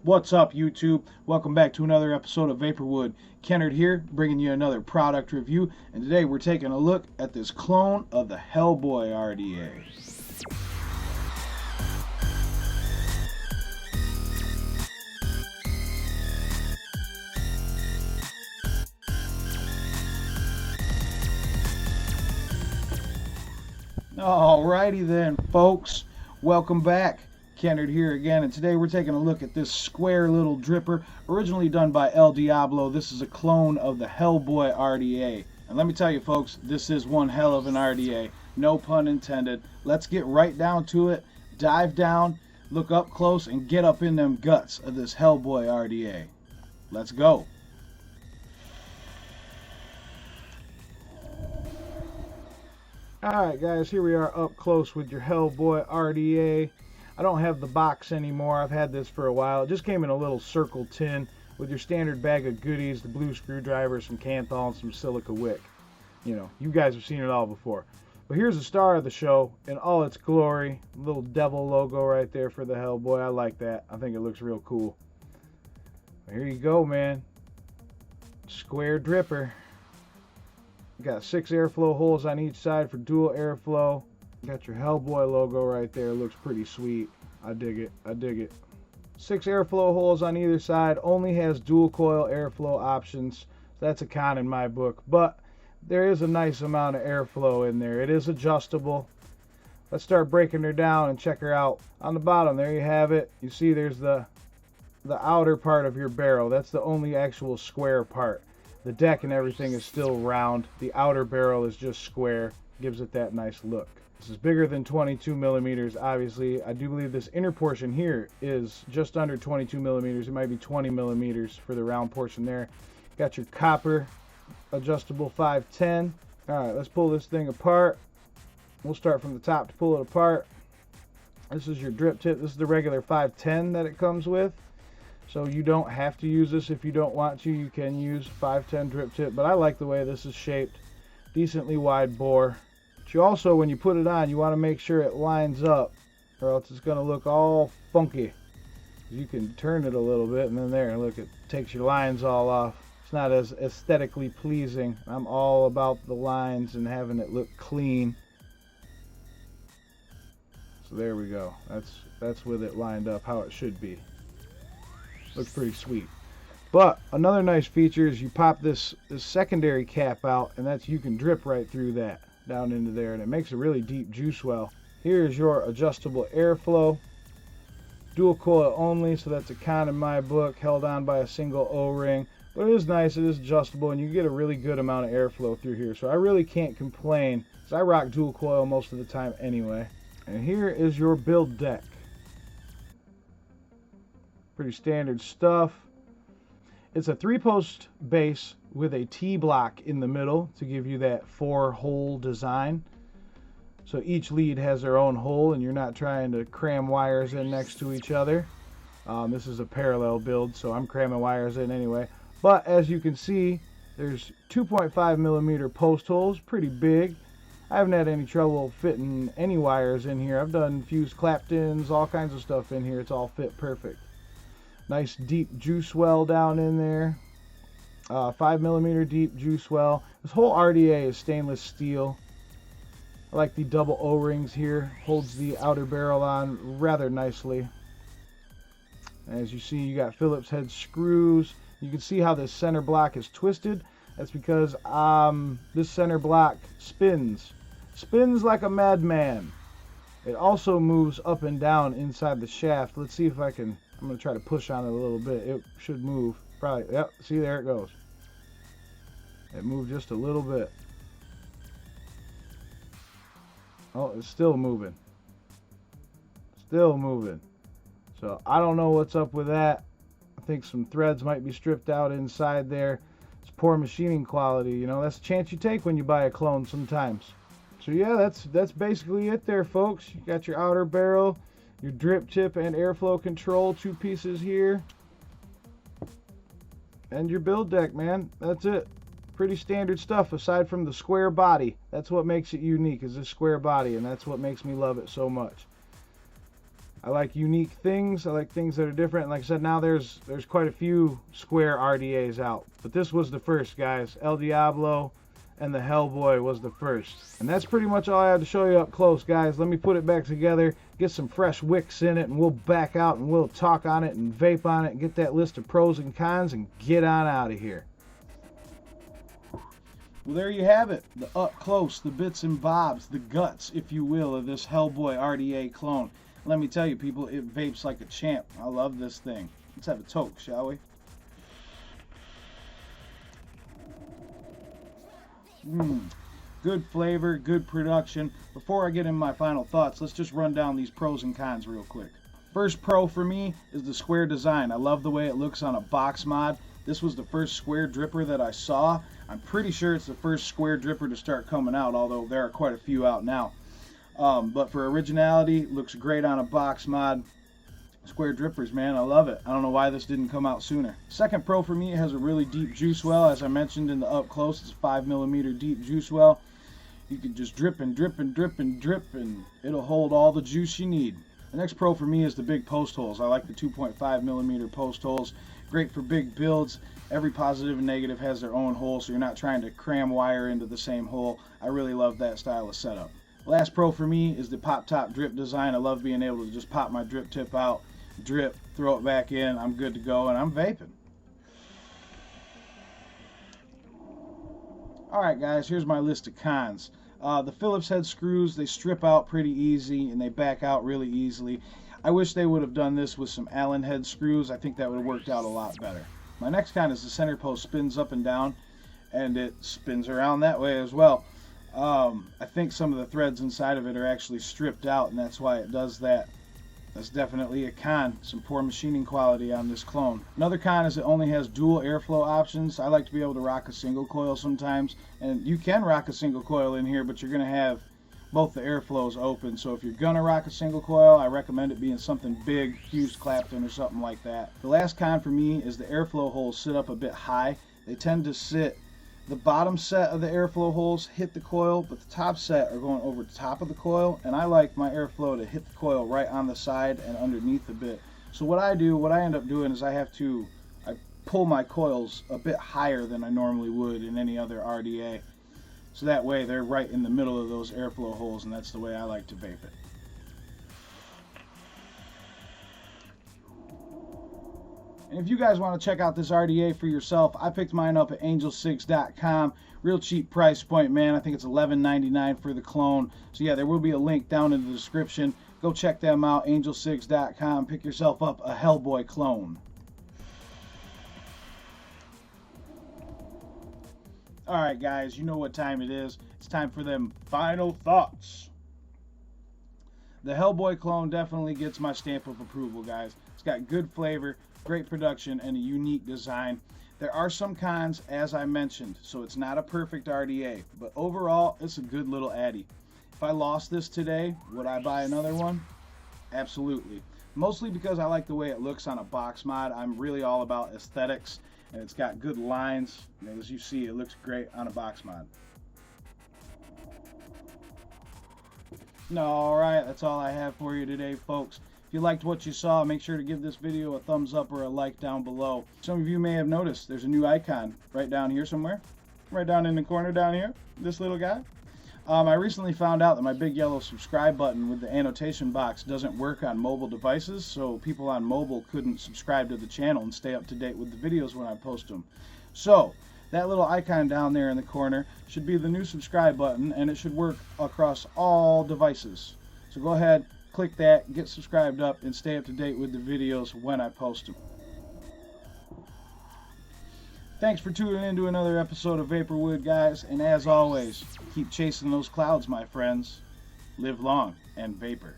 What's up, YouTube? Welcome back to another episode of Vaporwood. Kennard here, bringing you another product review, and today we're taking a look at this clone of the Hellboy RDA. Alrighty then, folks. Welcome back. Kennard here again, and today we're taking a look at this square little dripper, originally done by El Diablo. This is a clone of the Hellboy RDA. And let me tell you, folks, this is one hell of an RDA. No pun intended. Let's get right down to it. Dive down, look up close, and get up in them guts of this Hellboy RDA. Let's go. Alright guys, here we are up close with your Hellboy RDA. I don't have the box anymore. I've had this for a while. It just came in a little circle tin with your standard bag of goodies, the blue screwdriver, some Kanthal, and some silica wick. You know, you guys have seen it all before. But here's the star of the show in all its glory. Little devil logo right there for the Hellboy. I like that. I think it looks real cool. Here you go, man. Square dripper. Got 6 airflow holes on each side for dual airflow. Got your Hellboy logo right there. Looks pretty sweet. I dig it. I dig it. 6 airflow holes on either side. Only has dual coil airflow options. That's a con in my book. But there is a nice amount of airflow in there. It is adjustable. Let's start breaking her down and check her out. On the bottom, there you have it. You see there's the outer part of your barrel. That's the only actual square part. The deck and everything is still round. The outer barrel is just square. Gives it that nice look. This is bigger than 22 millimeters, obviously. I do believe this inner portion here is just under 22 millimeters. It might be 20 millimeters for the round portion there. Got your copper adjustable 510. All right, let's pull this thing apart. We'll start from the top to pull it apart. This is your drip tip. This is the regular 510 that it comes with. So you don't have to use this if you don't want to. You can use 510 drip tip, but I like the way this is shaped. Decently wide bore. But you also, when you put it on, you want to make sure it lines up, or else it's going to look all funky. You can turn it a little bit, and then there, look, it takes your lines all off. It's not as aesthetically pleasing. I'm all about the lines and having it look clean. So there we go. That's with it lined up how it should be. Looks pretty sweet. But another nice feature is you pop this secondary cap out, and that's you can drip right through that down into there, and it makes a really deep juice well. Here's your adjustable airflow. Dual coil only, so that's a con in my book, held on by a single O-ring. But it is nice, it is adjustable, and you get a really good amount of airflow through here. So I really can't complain, because I rock dual coil most of the time anyway. And here is your build deck. Pretty standard stuff. It's a 3-post base with a T-block in the middle to give you that 4-hole design. So each lead has their own hole, and you're not trying to cram wires in next to each other. This is a parallel build, so I'm cramming wires in anyway. But as you can see, there's 2.5 millimeter post holes, pretty big. I haven't had any trouble fitting any wires in here. I've done fused claptons, all kinds of stuff in here. It's all fit perfect. Nice deep juice well down in there. 5 millimeter deep juice well. This whole RDA is stainless steel. I like the double O-rings here. Holds the outer barrel on rather nicely. As you see, you got Phillips head screws. You can see how this center block is twisted. That's because this center block spins. Spins like a madman. It also moves up and down inside the shaft. Let's see if I can... I'm going to try to push on it a little bit. It should move. Probably. Yep. See, there it goes. It moved just a little bit. Oh, it's still moving. Still moving. So, I don't know what's up with that. I think some threads might be stripped out inside there. It's poor machining quality. You know, that's a chance you take when you buy a clone sometimes. So, yeah, that's basically it there, folks. You got your outer barrel. Your drip tip and airflow control, 2 pieces here. And your build deck, man. That's it. Pretty standard stuff aside from the square body. That's what makes it unique, is this square body, and that's what makes me love it so much. I like unique things. I like things that are different. And like I said, now there's quite a few square RDAs out. But this was the first, guys. El Diablo and the Hellboy was the first. And that's pretty much all I had to show you up close, guys. Let me put it back together, get some fresh wicks in it, and we'll back out and we'll talk on it and vape on it and get that list of pros and cons and get on out of here. Well, there you have it. The up close, the bits and bobs, the guts, if you will, of this Hellboy RDA clone. Let me tell you, people, it vapes like a champ. I love this thing. Let's have a toke, shall we? Good flavor, good production. Before I get into my final thoughts, let's just run down these pros and cons real quick. First pro for me is the square design. I love the way it looks on a box mod. This was the first square dripper that I saw. I'm pretty sure it's the first square dripper to start coming out, although there are quite a few out now. But for originality, looks great on a box mod. Square drippers, man, I love it. I don't know why this didn't come out sooner. Second pro for me, it has a really deep juice well. As I mentioned in the up close, it's a 5mm deep juice well. You can just drip and drip and drip and drip, and it'll hold all the juice you need. The next pro for me is the big post holes. I like the 2.5mm post holes. Great for big builds. Every positive and negative has their own hole, so you're not trying to cram wire into the same hole. I really love that style of setup. Last pro for me is the pop top drip design. I love being able to just pop my drip tip out, drip, throw it back in, I'm good to go, and I'm vaping. Alright guys, here's my list of cons. The Phillips head screws, they strip out pretty easy and they back out really easily. I wish they would have done this with some Allen head screws. I think that would have worked out a lot better. My next con is the center post spins up and down, and it spins around that way as well. I think some of the threads inside of it are actually stripped out, and that's why it does that. That's definitely a con. Some poor machining quality on this clone. Another con is it only has dual airflow options. I like to be able to rock a single coil sometimes, and you can rock a single coil in here, but you're going to have both the airflows open. So if you're going to rock a single coil, I recommend it being something big, Hughes Clapton or something like that. The last con for me is the airflow holes sit up a bit high. They tend to sit, the bottom set of the airflow holes hit the coil, but the top set are going over the top of the coil, and I like my airflow to hit the coil right on the side and underneath a bit. So what I end up doing is I pull my coils a bit higher than I normally would in any other RDA. So that way they're right in the middle of those airflow holes, and that's the way I like to vape it. And if you guys want to check out this RDA for yourself, I picked mine up at angel6.com. Real cheap price point, man. I think it's $11.99 for the clone. So yeah, there will be a link down in the description. Go check them out, angel6.com. Pick yourself up a Hellboy clone. Alright guys, you know what time it is. It's time for them final thoughts. The Hellboy clone definitely gets my stamp of approval, guys. It's got good flavor, great production, and a unique design. There are some cons, as I mentioned, so it's not a perfect RDA, but overall, it's a good little addy. If I lost this today, would I buy another one? Absolutely. Mostly because I like the way it looks on a box mod. I'm really all about aesthetics, and it's got good lines. And as you see, it looks great on a box mod. Alright, that's all I have for you today, folks. If you liked what you saw, make sure to give this video a thumbs up or a like down below. Some of you may have noticed there's a new icon right down here somewhere. Right down in the corner down here. This little guy. I recently found out that my big yellow subscribe button with the annotation box doesn't work on mobile devices, so people on mobile couldn't subscribe to the channel and stay up to date with the videos when I post them. So, that little icon down there in the corner should be the new subscribe button, and it should work across all devices. So go ahead, click that, get subscribed up, and stay up to date with the videos when I post them. Thanks for tuning in to another episode of Vaporwood, guys, and as always, keep chasing those clouds, my friends. Live long and vapor.